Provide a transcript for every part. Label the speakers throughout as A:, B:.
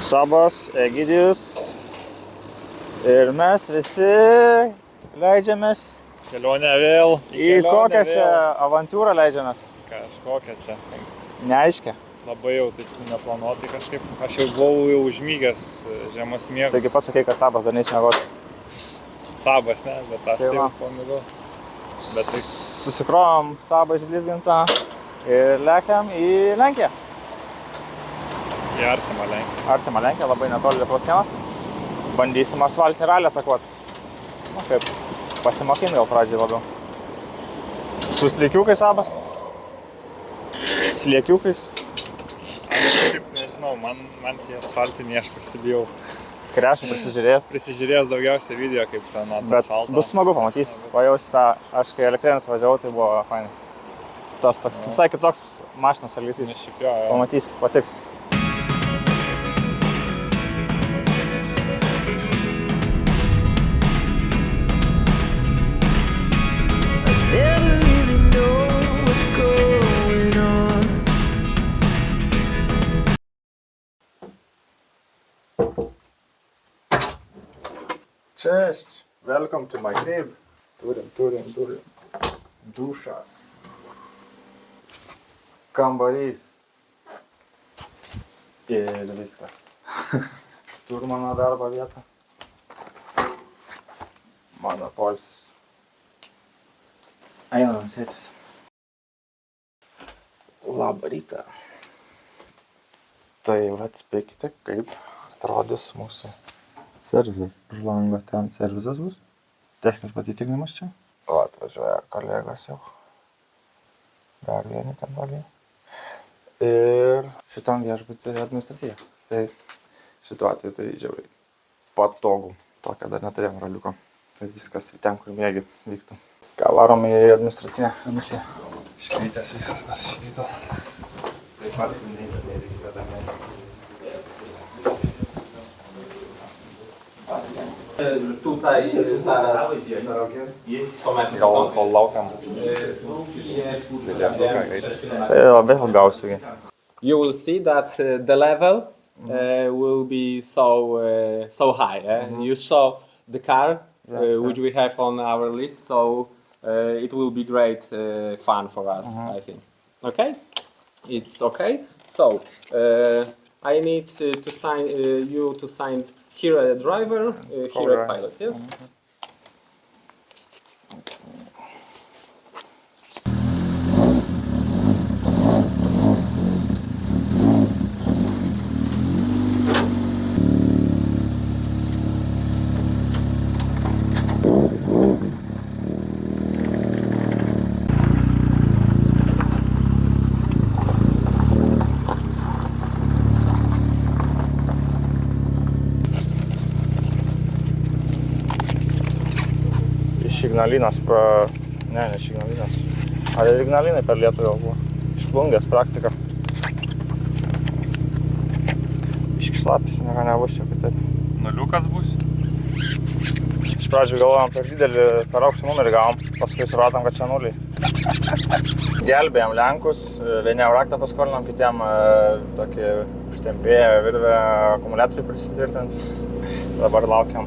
A: Sabas, Egidijus ir mes visi leidžiamės
B: Kelionė vėl.
A: į kokią čia avantūrą leidžiamės.
B: Kažkokią čia.
A: Neaiškia.
B: Labai jau taip neplanuotai kažkaip. Aš jau buvau užmygęs žemos miego.
A: Taigi pats sakei, kad Sabas dar neįsmėgoti.
B: Sabas, ne, bet aš
A: Tai va.
B: taip pamėgau. Bet tai
A: Susikrovom Sabą išblizgintą ir lekiam į Lenkiją.
B: į artimą Lenkiją.
A: Artimą Lenkiją, labai netoli Lietuvos sienos. Bandysim asfaltinį ralį atakuoti. Nu kaip, pasimokinti gal pradžiai labiau. Su slikiukais Sabas. Sliekiukais.
B: Aš kaip nežinau, man tie asfaltiniai aš pasibijau.
A: Krešą prisižiūrėjęs.
B: Prisižiūrėjęs daugiausia video, kaip ten ant
A: Bet
B: asfalto.
A: bus smagu pamatys. Pajausi tą, aš kai elektrinis važiavau, tai buvo fainai. Tas toks, visai kitoks mašinos elgesys.
B: Nes šiaip jo.
A: Pamatys, patiks.
C: Never really know what's going on.
A: Cześć! Welcome to my crib. Turim. Dušas. Kambarys. Ir viskas. Šturmano darbo vieta. Mano poilsis. Einam sėtis. Labą rytą. Tai vat spėkite, kaip atrodys mūsų servizas. Už lango ten servizas bus. Techninis patikrinimas čia. O, atvažiuoja kolegos jau. Dar vieni ten toliai. Ir šitam viešbutį administracija. Tai šituo atveju tai žiauriai patogu. Tokio dar neturėjom raliuko. Tai viskas ten, kur mėgi vyktų. Ką varom į administracinę komisiją.
B: Iškrytęs visas dar šį rytą.
A: Taip pat nereikia.
D: Tutaj zaraz
B: Kol laukiam.
A: Tai labai ilgiausiai.
D: you will see that the level will be so high. You saw the car which we have on our list, so it will be great fun for us, I think. Okay? It's okay. So I need to sign you to sign here a driver, here a pilot. Yes.
A: Iš Ignalinos ne iš Ignalinos. Ar ir Ignalinai per Lietuvą buvo. Išplungęs praktika. Biški šlapis, nieko nebus čia kitaip.
B: Nuliukas bus.
A: Iš pradžių galvojom per didelį, per aukštą numerį gavom, paskui suradom, kad čia nuliai. Gelbėjom Lenkus, vieniem raktą paskolinom, kitiem tokį užtempėję virvę akumuliatorių prisitvirtinti. Dabar laukiam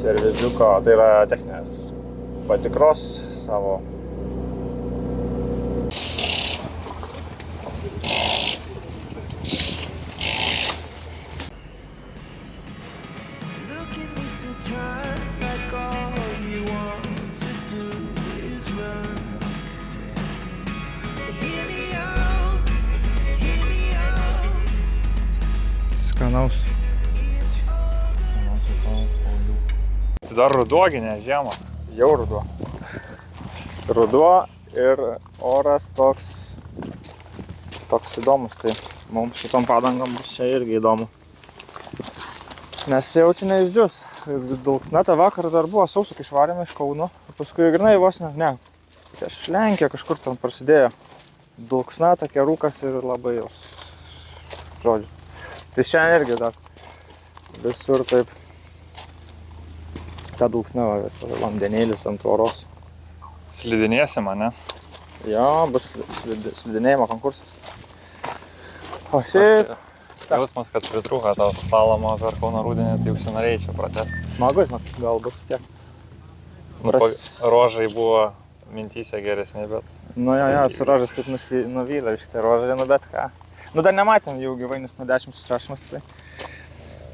A: serviziuko, tai yra techninės patikros savo.
C: Look at me sometimes like all you want to do is run. Hear me out, hear me out.
A: Skanaus.
B: Tai dar ruduogi, ne žiemą.
A: Jau ruduo. Ruduo ir oras toks įdomus, tai mums šitom padangom bus čia irgi įdomu. Nes jaučiu neišdžius. Dulksneta vakar dar buvo sausu, kai išvarėme iš Kauno. Paskui grinai vos ne. Iš Lenkija kažkur ten prasidėjo. Dulksneta, kerūkas ir labai jos. Žodžiu. Tai šiandien irgi dar visur taip. Ta dulksna visą vandenėlis ant tvoros.
B: Slidinėsim, ne?
A: Jo, bus slidinėjimo konkursas. O šiaip viską.
B: jausmas, kad pritrūko to slalomo per Kauno Rūdienį, tai užsinorėjai čia pratęsti.
A: Smagu, žinot, gal bus tiek.
B: Nu, rožai buvo mintyse geresni, bet...
A: Nu jo, su rožas taip nuvylė, iš tai rožai, nu bet ką. Nu dar nematėm jau gyvainis nuo 10 susirašymas tikrai.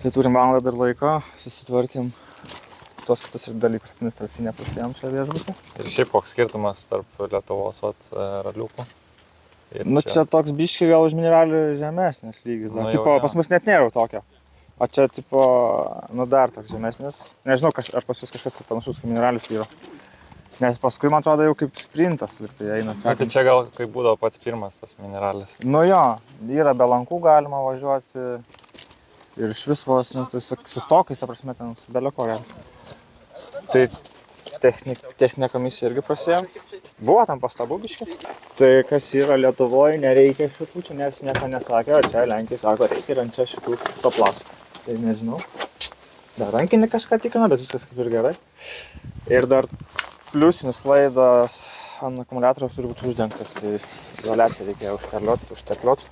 A: Tai turim valandą dar laiko, susitvarkėm tuos kitus dalykus administracinę pasėjom čia viešbutį.
B: Ir šiaip koks skirtumas tarp Lietuvos raliukų.
A: Nu čia toks biški gal už mineralių žemesnis lygis.
B: Nu,
A: tipo,
B: jau,
A: pas mus net nėra tokio. O čia tipo, nu dar toks žemesnis. Nežinau, ar pas jūs kažkas panašus kaip mineralius yra. Nes paskui, man atrodo, jau kaip sprintas lygtai eina.
B: Na, tai čia gal kaip būdavo pats pirmas tas mineralis.
A: Nu jo, yra be lankų galima važiuoti. Ir iš vis vos, nu, tai su stokais, ta prasme, ten su beleko gali. Tai techninė komisija irgi prasėjom. Buvo tam pastabų biški. Tai kas yra Lietuvoje, nereikia šitų, čia nes nieko nesakė, o čia Lenkijai sako, reikia ir ant čia šitų stoplasų. Tai nežinau. Dar rankinį kažką tikrina, bet viskas kaip ir gerai. Ir dar pliusinis laidas ant akumuliatoriaus turi būti uždengtas, tai izoliaciją reikia užtekliot.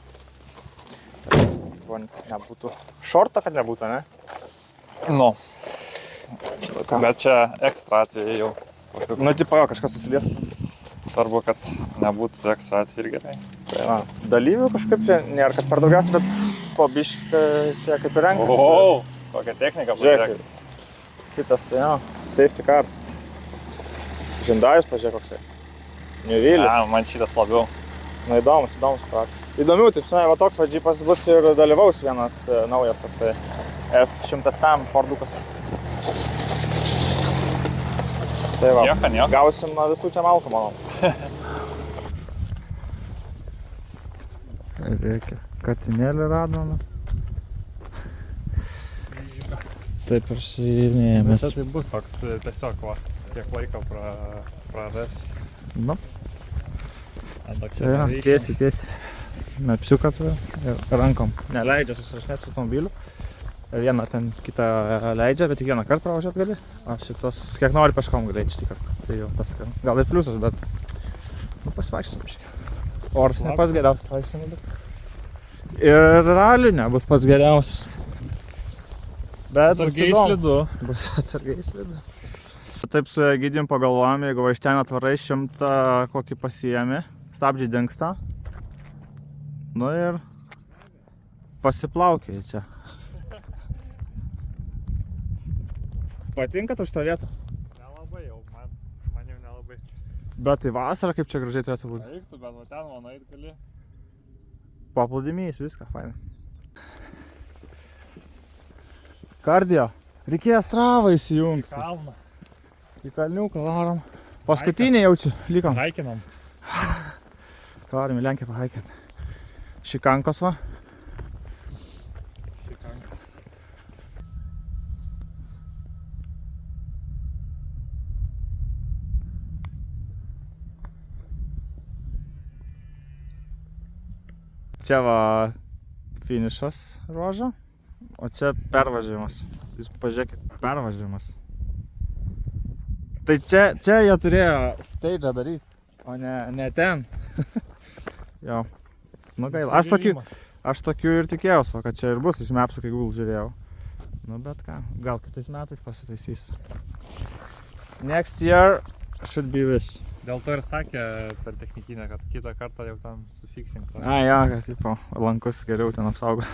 A: Nebūtų šorto, kad nebūtų, ne?
B: Nu. Bet čia ekstra atveju jau.
A: Nu, tipo jo, kažkas susilies.
B: Svarbu, kad nebūtų ekstra atveju ir gerai.
A: Tai va, dalyvių kažkaip čia nėra, kad per daugiausiai, bet po bišką čia kaip ir renkasi.
B: O, kokia technika pažiūrėk.
A: Šitas, tai jo, safety car. Hyundai'us pažiūrėk koksai. Nivilis.
B: Ja, man šitas labiau.
A: Na, įdomus pats. Įdomių, taip, va toks va džipas bus ir dalyvaus vienas naujas toksai F100 Fordukas. Tai va,
B: Nieko.
A: gausim nuo visų čia malkų, manau. Reikia, katinėlį radome. Taip ir šinėjomės.
B: Tai bus toks tiesiog va, kiek laiko praras.
A: Nu. Čia yra, tiesiai. Mepsiuką turiu ir rankom. Neleidžia susirašinėti su automobiliu. Vieną ten kitą leidžia, bet tik vieną kartą pravažiuot gali. O šitos, kiek nori peškom gali šitį kartą. Tai jau tas, gal ir pliusas, bet nu, pasivaikščiam biškį. Oras ne pats geriausias vaikščiam, bet... Ir ralių nebus pats geriausias. Bet
B: atsargiai slidu.
A: Bus atsargiai slidu. Taip su Egidijum pagalvojom, jeigu va iš ten atvarai 100 kokį pasiėmi, stabdžiai dingsta. Nu ir pasiplaukiai čia. Patinka tau šitą vietą?
B: Nelabai jau, man jau nelabai.
A: Bet tai vasara kaip čia gražiai turėtų būti.
B: Reiktų, bet va ten man eit gali.
A: Paplūdimys, viską, fainai. Kardio, reikėjo Stravą įsijungti.
B: Kalną.
A: Į kalniuką varom. Paskutinį jaučiu, likom.
B: Haikinam.
A: Varom į Lenkiją pahaikinti. Šikankos va.
B: Šikankos.
A: Čia va finišas ruožo, o čia pervažiavimas. Jūs pažiūrėkit, pervažiavimas. Tai čia jie turėjo stage'ą daryti, o ne ten. Jo. Nu gaila. Aš tokių ir tikėjausi, kad čia ir bus iš Mapsų, kai Google žiūrėjau. Nu bet ką, gal kitais metais pasitaisysiu. Next year should be this.
B: Dėl to ir sakė per technikinę, kad kitą kartą jau ten sufiksink.
A: A, jo, kad tipo, lankus geriau ten apsaugo.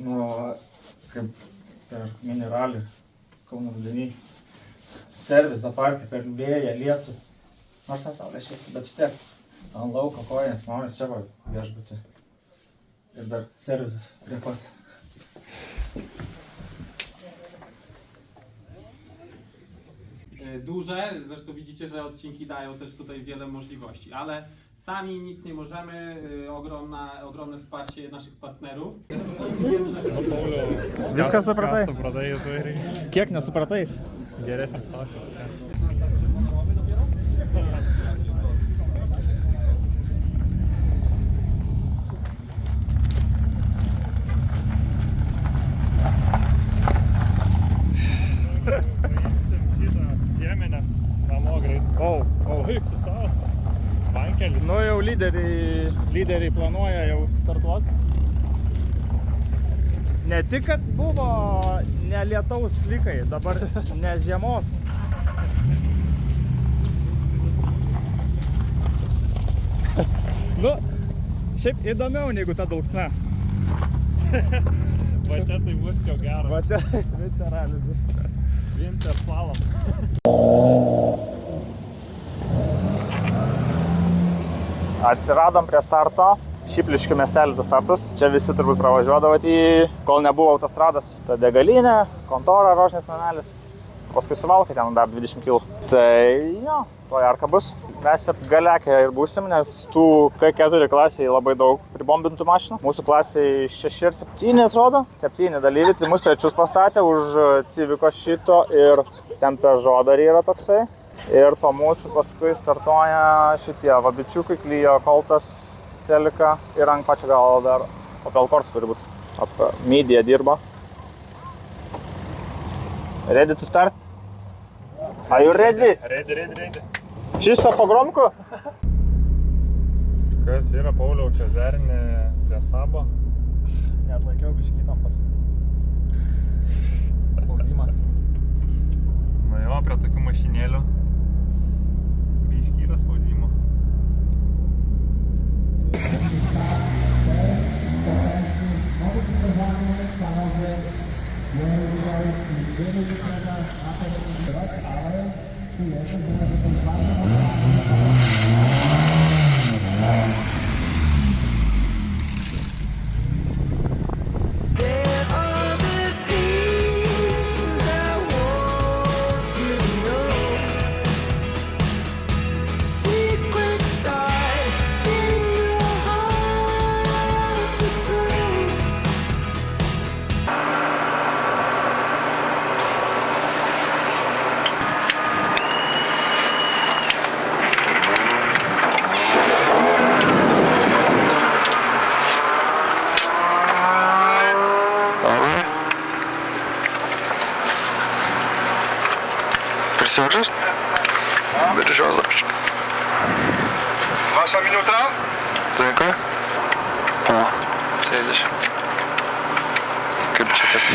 A: Nu, kaip per mineralį Kauno Rūdieny servizą parke per vėją, lietų. Nors ten saulė šiek, bet vis tiek ant lauko kojas, maunės čia va viešbutį. Ir dar servizas prie pat.
D: duże, zresztą widzicie, że odcinki dają też tutaj wiele możliwości, ale sami nic nie możemy, ogromne wsparcie naszych partnerów.
A: Viską supratai?
B: Supratai, tu ir
A: Kiek nesupratai?
B: geresnis klausimas. Žiemenės, namo greit. Eik tu savo. Vankelis.
A: Nu jau lyderiai planuoja jau startuos. Ne tik, kad buvo ne lietaus slikai, dabar ne žiemos. Nu, šiaip įdomiau negu ta dulksna.
B: Va čia tai bus jau geras.
A: Va čia Winterralis bus.
B: Winter slalom.
A: Atsiradom prie starto. Šipliškių miestelį tas startas. Čia visi turbūt pravažiuodavo kol nebuvo autostrados. Ta degalinė, kontora, rožinis namelis. Paskui suvalkai ten dar 20 km. Tai jo, toje arka bus. Mes čia galekė ir būsim, nes tų K4 klasiai labai daug pribombintų mašinų. Mūsų klasiai 6 ir 7 atrodo. 7 dalyviai, tai mus trečius pastatė už Civico šito ir ten Peugeot dar yra toksai. Ir po mūsų paskui startuoja šitie Vabičiukai, Clio, Coltas, Celica ir ant pačio galo dar Opel Corsa turi būti. Media dirba. Ready to start? Are you ready?
B: Ready.
A: Šiso pogromku?
B: Kas yra, Pauliau, čia derinė prie Sabo?
A: Neatlaikiau biškį įtampas. Spaudimas.
B: Na jo, prie tokių mašinėlių. Biškį yra spaudimo.
C: There are the things I want to know. Secrets start in your heart so slow.
E: Присяжешь? Бережешь запись.
F: Ваша минута?
E: Дякую. О, sėdėsi. Kaip čia taip?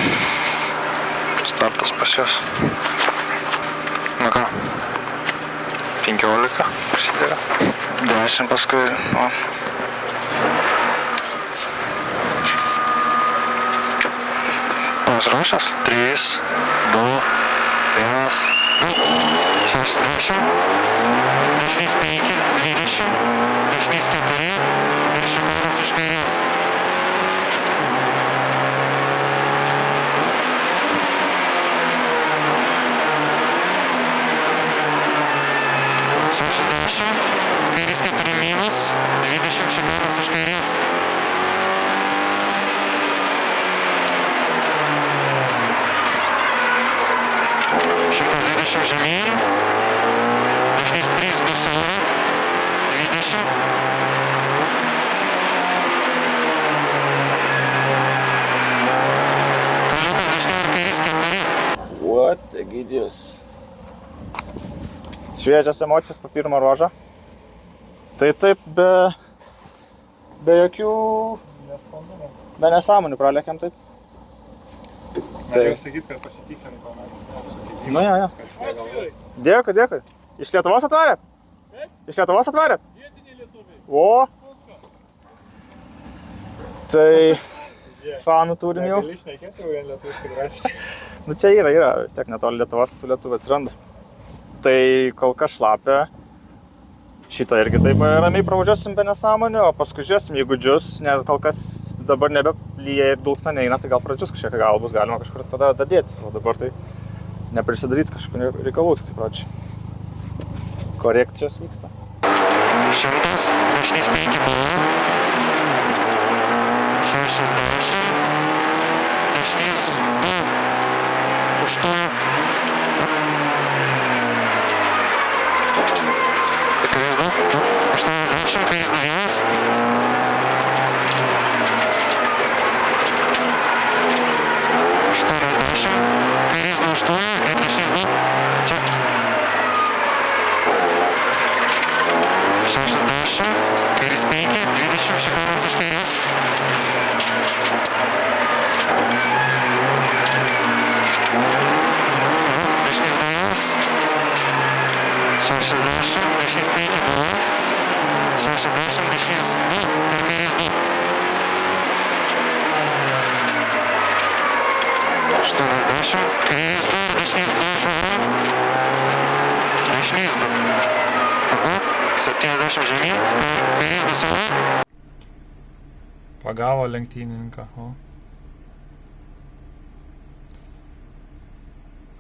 E: Startas pas jos. Na ką? 15 prasidėjo. 10 paskui. O. Pasiruošęs? 3, 2, 1. 60, dešinės 5, 20, dešinės 4, dešinės iš kairės. Kairės 4 minus, 20 šiandienas iš kairės. Žemyn, dešinės 3, 2 siauri, 20. Kažiukas dešinė ir kairės 4.
A: What Egidijus. Šviežias emocijas po pirmo ruožo. Tai taip be jokių nesąmonių pralėkėm taip.
B: Norėjau sakyt, kad pasitikrintų.
A: Nu jo. Dėkui. Iš Lietuvos atvarėt? Iš Lietuvos atvarėt?
B: Vietiniai lietuviai.
A: O. Tai fanų turim jau.
B: Gali šnekėti jau vien lietuviškai drąsiai.
A: Nu čia yra, vis tiek netoli Lietuvos, tai tų lietuvių atsiranda. Tai kol kas šlapia. Šitą irgi taip ramiai pravažiuosim be nesąmonių, o paskui žiūrėsim, jeigu džius, nes kol kas dabar nebelyja ir dulksna neina, tai gal pradžius kažkiek gal bus galima kažkur tada dadėti. O dabar tai neprisidaryt kažkokių reikalų, tik pradžiai. Korekcijos vyksta.
E: 100, dešinės 5 buvo. 60, dešinės 2. Užstoja. Kairės 2. 80, kairės 2. 40, kairės 2 užstoja ir dešinės 2. Čia. 60, kairės 5, 20, šikanas iš kairės. 60, dešinės 5 buvo. 60, dešinės 2 ir kairės 2. 80, kairės 2 ir dešinės 2 šalia. Dešinės 2. Aha, 70 žemyn, kairės 2 sava.
B: Pagavo lenktynininką. O.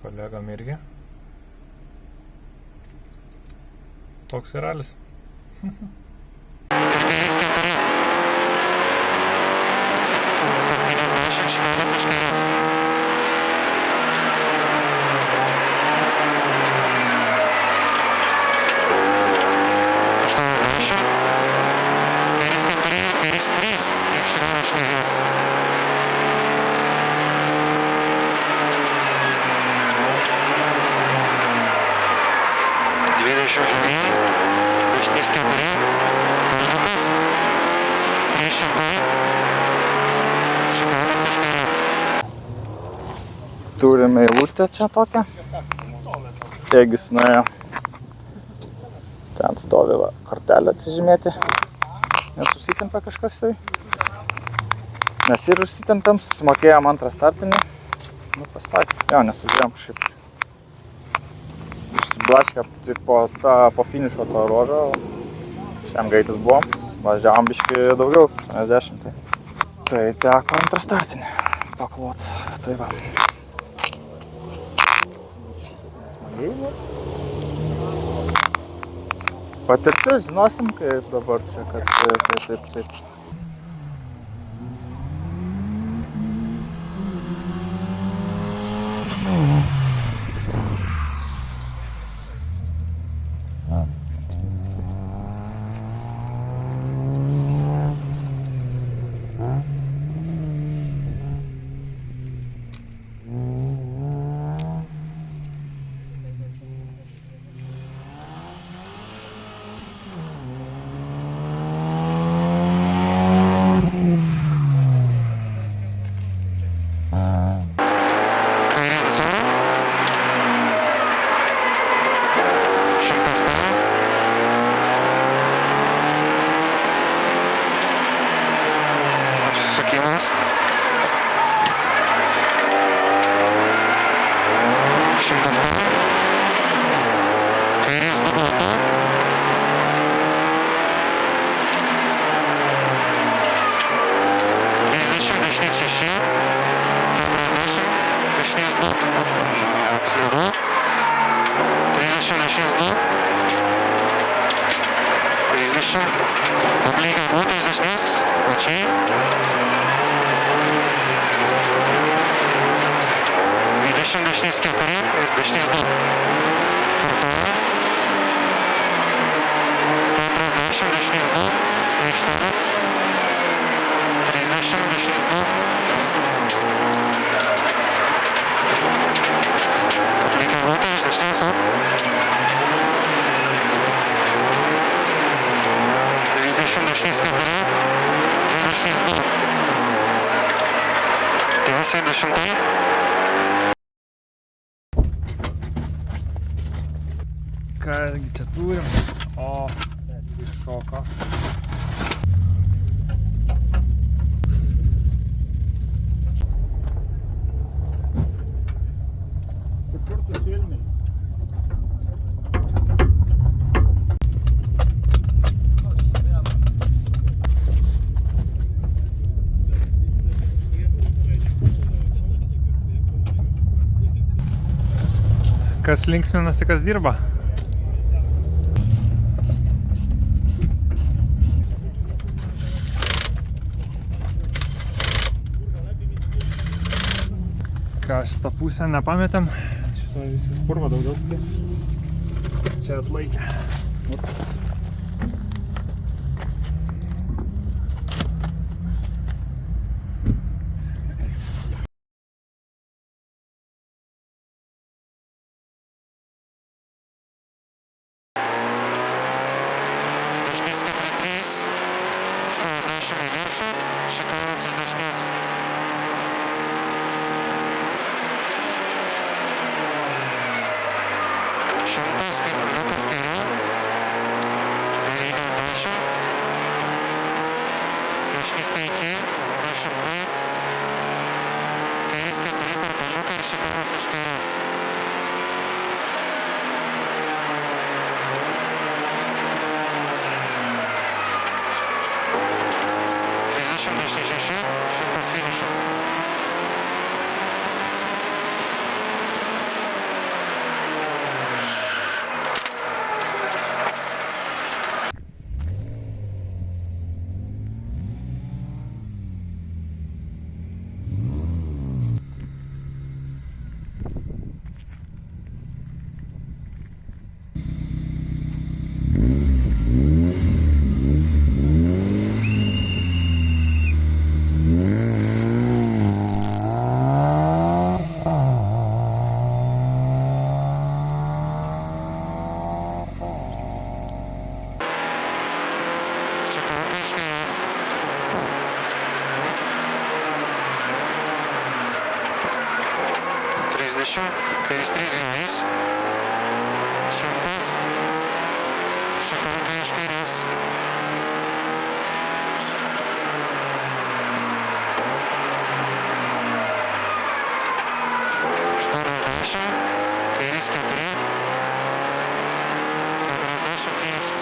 B: Kolegam irgi. Toks ir ralis.
E: Ir kairės 4. 70, šikanas iš kairės. 80, kairės 4, kairės 3 ir šikanas iš kairės. 20 žemyn, dešinės 4, kalniukas, 32, šikanas iš kairės.
A: Turime eilutę čia tokią. Egis nuėjo. Ten stovi va, kortelę atsižymėti. Nesusitempia kažkas tai. Mes ir užsitempėm, susimokėjom antrą startinį. Nu, pastatė. Jo, nesužiūrėjom kažkaip. Išsiblaškę tik po finišo to ruožo. Šiam greitis buvom. Važiavom biškį daugiau, 80. Tai teko antrą startinį paklot. Tai va. Patirtis, žinosim, kaip dabar čia, kad taip.
E: Apsisukimas. 100 metrų. Kairės 2 balta. 30, dešinės 6. 40, dešinės 2. Atsliūdu. 30, dešinės 2. 30. Aplink būtais dešinės. Plačiai. 20, dešinės 4 ir dešinės 2. Kartuoja. 40, dešinės 2 ir 4. 30, dešinės 2. Aplink būtais dešinės 2. 20, dešinės 4 ir dešinės 2. Tiesiai 10.
B: Kągi čia turim? O, iššoko. Kur tu filmini? Kas linksminasi, kas dirba. Ką šitą pusę nepametėm. Šitą visą purvą daugiau tik. Čia atlaikė.
E: Dažnesnė kryptis. Užrašom į viršų. Šikanas dažnes. Šimtas kilometras kairiau. 90. Dešinės 5. 200. Kairės 4 per keliuką ir šikanas iš kairės. 36. 100 finišas. Kairės 3 galinys. 100. Šikaną iš kairės. 40. Kairės 4. 40 finišas.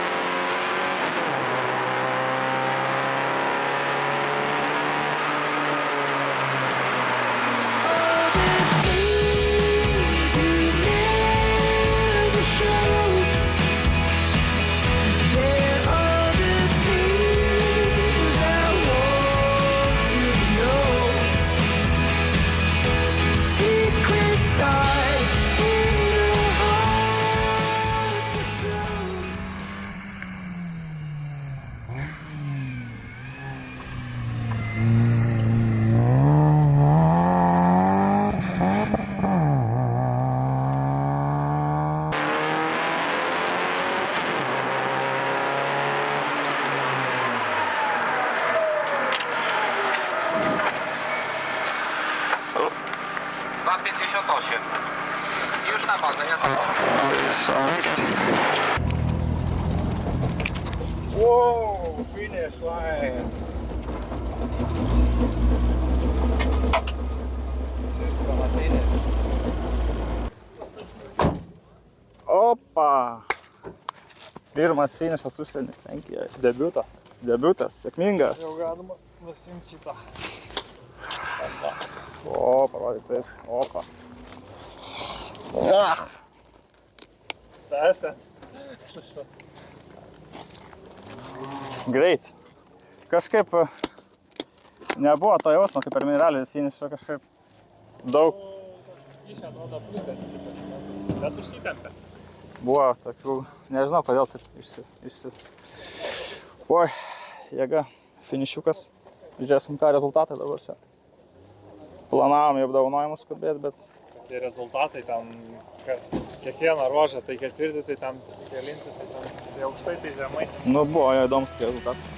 D: Już na bazę, ja za
B: Wow, finish line. Wszystko na finish.
A: Opa! Pirmas finišas užsienį. Lenkijoj.
B: Debiutą.
A: Debiutas, sėkmingas.
B: Jau galima nusimti šitą.
A: O, parodyk taip. Opa. Ah!
B: Tas ten.
A: Greit. Kažkaip nebuvo to jausmo, kaip per mineralį finišo kažkaip daug
B: Iš atrodo pusdėlį. Bet užsitempė.
A: buvo tokių, nežinau kodėl taip Oi, jėga, finišiukas. Žiūrėsim, ką rezultatai dabar čia. Planavom į apdovanojimus skubėti, bet
B: Tie rezultatai ten, kas kiekvieną ruožą, tai ketvirti, tai ten kelinti, tai ten tai aukštai, tai žemai.
A: nu buvo jo įdomus tokie rezultatai.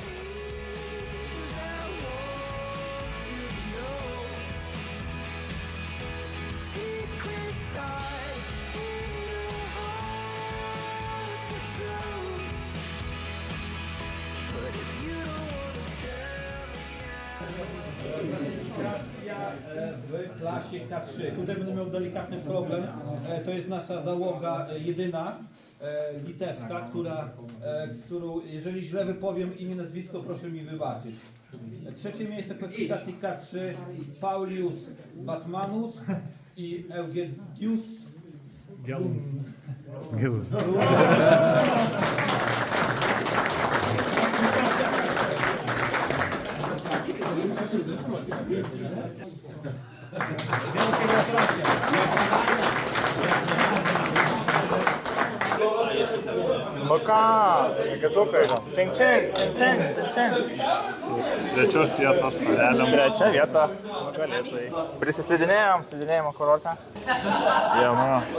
F: W klasie K3. Tutaj będę miał delikatny problem. To jest nasza załoga jedyna, litewska, którą, jeżeli źle wypowiem imię, nazwisko, proszę mi wybaczyć. Trzecie miejsce klasyfikacji K3 Paulius Batmanus i Eugenius
A: Nu ką, gatukai. Čing, čing, čing, čing, čing.
B: Trečios vietos staleliam.
A: Trečia vieta. Nugalėtojai. Prisislidinėjom, slidinėjimo kurortą.
B: Jie,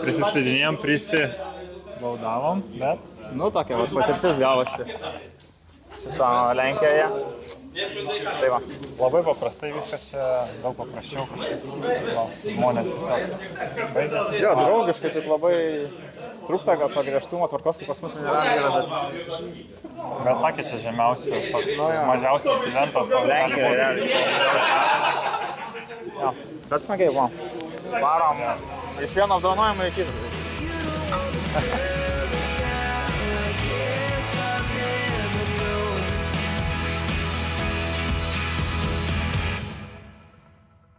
B: prisislidinėjom, prisibaudavom, bet
A: Nu, tokia vat patirtis gavosi. Šitą Lenkijoje. Tai va.
B: labai paprastai viskas čia, daug paprasčiau kažkaip. Va, žmonės tiesiog baigia.
A: Jo, draugiškai taip labai trūksta gal to griežtumo tvarkos, kaip pas mus yra, bet
B: Gal sakė, čia žemiausias, toks mažiausias eventas.
A: Lenkijoje realiai. Jo, bet smagiai, va. Varom iš vieno apdovanojimo į kitą.